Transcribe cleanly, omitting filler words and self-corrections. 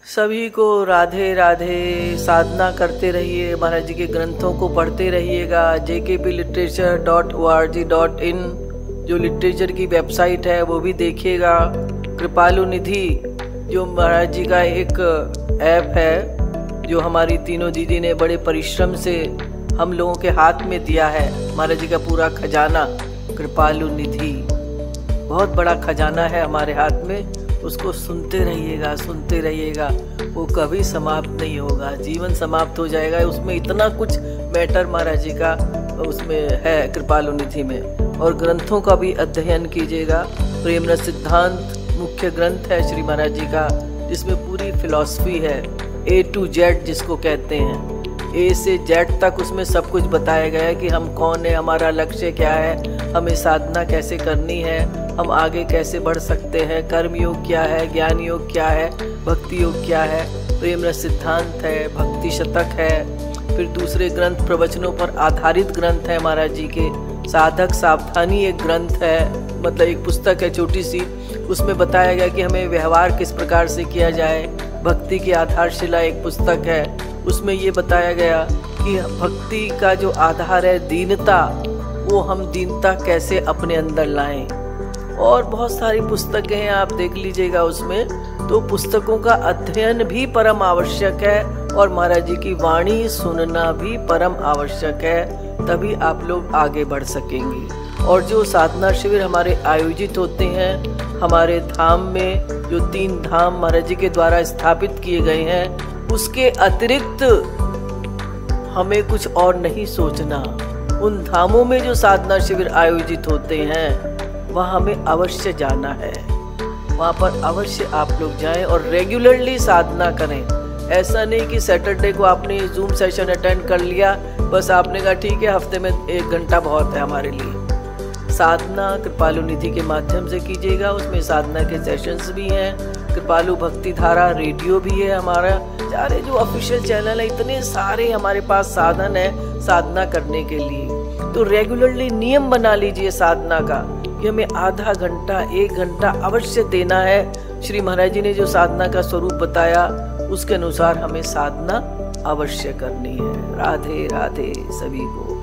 सभी को राधे राधे। साधना करते रहिए, महाराज जी के ग्रंथों को पढ़ते रहिएगा। jkpliterature.org.in जो लिटरेचर की वेबसाइट है वो भी देखिएगा। कृपालु निधि जो महाराज जी का एक ऐप है जो हमारी तीनों दीदी ने बड़े परिश्रम से हम लोगों के हाथ में दिया है। महाराज जी का पूरा खजाना कृपालु निधि बहुत बड़ा खजाना है हमारे हाथ में। उसको सुनते रहिएगा, वो कभी समाप्त नहीं होगा। जीवन समाप्त हो जाएगा, उसमें इतना कुछ मैटर महाराज जी का उसमें है कृपालु निधि में। और ग्रंथों का भी अध्ययन कीजिएगा। प्रेम रस सिद्धांत मुख्य ग्रंथ है श्री महाराज जी का, जिसमें पूरी फिलॉसफी है, A to Z जिसको कहते हैं। A से Z तक उसमें सब कुछ बताया गया है कि हम कौन है, हमारा लक्ष्य क्या है, हमें साधना कैसे करनी है, हम आगे कैसे बढ़ सकते हैं, कर्म योग क्या है, ज्ञान योग क्या है, भक्ति योग क्या है। प्रेम रस सिद्धांत है, भक्ति शतक है। फिर दूसरे ग्रंथ प्रवचनों पर आधारित ग्रंथ है महाराज जी के। साधक सावधानी एक ग्रंथ है, मतलब एक पुस्तक है छोटी सी। उसमें बताया गया कि हमें व्यवहार किस प्रकार से किया जाए। भक्ति की आधारशिला एक पुस्तक है, उसमें ये बताया गया कि भक्ति का जो आधार है दीनता, वो हम दीनता कैसे अपने अंदर लाएं। और बहुत सारी पुस्तकें हैं, आप देख लीजिएगा उसमें। तो पुस्तकों का अध्ययन भी परम आवश्यक है और महाराज जी की वाणी सुनना भी परम आवश्यक है, तभी आप लोग आगे बढ़ सकेंगे। और जो साधना शिविर हमारे आयोजित होते हैं हमारे धाम में, जो 3 धाम महाराज जी के द्वारा स्थापित किए गए हैं, उसके अतिरिक्त हमें कुछ और नहीं सोचना। उन धामों में जो साधना शिविर आयोजित होते हैं वहाँ हमें अवश्य जाना है, वहाँ पर अवश्य आप लोग जाएं और रेगुलरली साधना करें। ऐसा नहीं कि सैटरडे को आपने जूम सेशन अटेंड कर लिया, बस आपने कहा ठीक है हफ्ते में 1 घंटा बहुत है हमारे लिए। साधना कृपालु निधि के माध्यम से कीजिएगा, उसमें साधना के सेशंस भी हैं। कृपालु भक्ति धारा रेडियो भी है हमारा। सारे जो ऑफिशियल चैनल है, इतने सारे हमारे पास साधन है साधना करने के लिए। तो रेगुलरली नियम बना लीजिए साधना का कि हमें आधा घंटा 1 घंटा अवश्य देना है। श्री महाराज जी ने जो साधना का स्वरूप बताया उसके अनुसार हमें साधना अवश्य करनी है। राधे राधे सभी को।